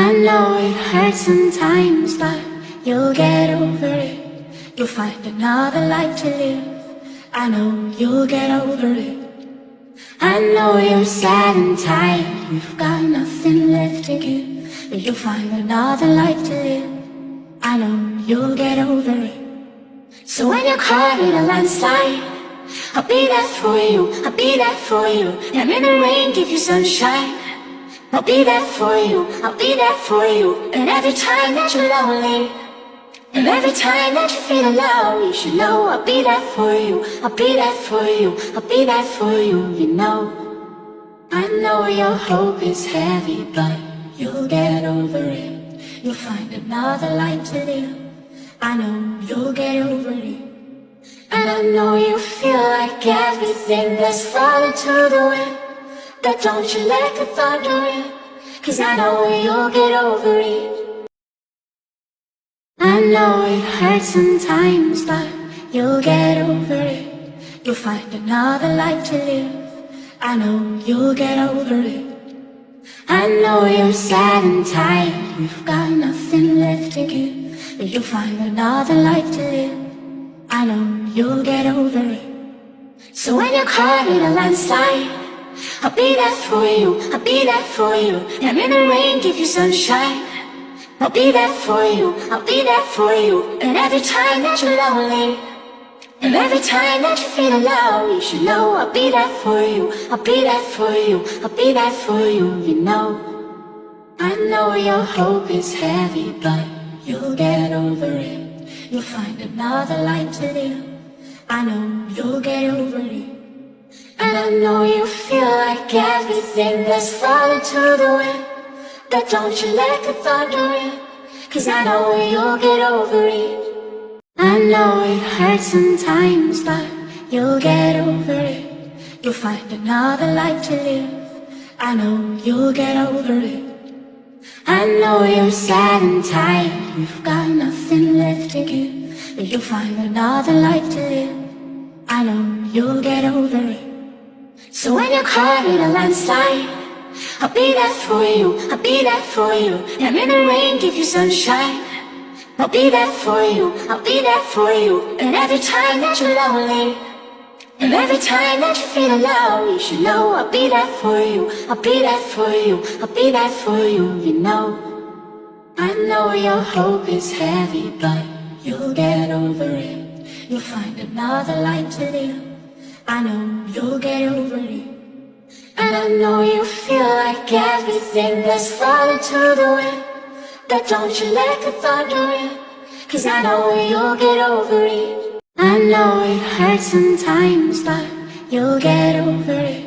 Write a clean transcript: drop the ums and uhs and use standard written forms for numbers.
I know it hurts sometimes, but you'll get over it. You'll find another life to live. I know you'll get over it. I know you're sad and tired, you've got nothing left to give, but you'll find another life to live. I know you'll get over it. So when you're caught in a landslide, I'll be there for you, I'll be there for you. And in the rain, give you sunshine. I'll be there for you, I'll be there for you. And every time that you're lonely, and every time that you feel alone, you should know I'll be there for you, I'll be there for you, I'll be there for you, you know. I know your hope is heavy, but you'll get over it. You'll find another life to live. I know you'll get over it. And I know you feel like everything that's falling to the wind, but don't you let the thunder in, 'cause I know you'll get over it. I know it hurts sometimes, but you'll get over it. You'll find another life to live. I know you'll get over it. I know you're sad and tired, you've got nothing left to give, but you'll find another life to live. I know you'll get over it. So when you're caught in a landslide, I'll be there for you, I'll be there for you. And in the rain, give you sunshine. I'll be there for you, I'll be there for you. And every time that you're lonely, and every time that you feel alone, you should know I'll be there for you, I'll be there for you, I'll be there for you, you know. I know your hope is heavy, but you'll get over it. You'll find another life to live. I know you'll get over it. And I know you feel like everything that's falling to the wind, but don't you let the thunder in, 'cause I know you'll get over it. I know it hurts sometimes, but you'll get over it. You'll find another life to live. I know you'll get over it. I know you're sad and tired, you've got nothing left to give, but you'll find another life to live. I know you'll get over it. So when you're caught in a landslide, I'll be there for you, I'll be there for you. And in the rain, give you sunshine. I'll be there for you, I'll be there for you. And every time that you're lonely, and every time that you feel alone, you should know I'll be there for you, I'll be there for you, I'll be there for you, you know. I know your hope is heavy, but you'll get over it. You'll find another life to live. I know you'll get over it. And I know you feel like everything that's falling to the wind, but don't you let the thunder in, 'cause I know you'll get over it. I know it hurts sometimes, but you'll get over it.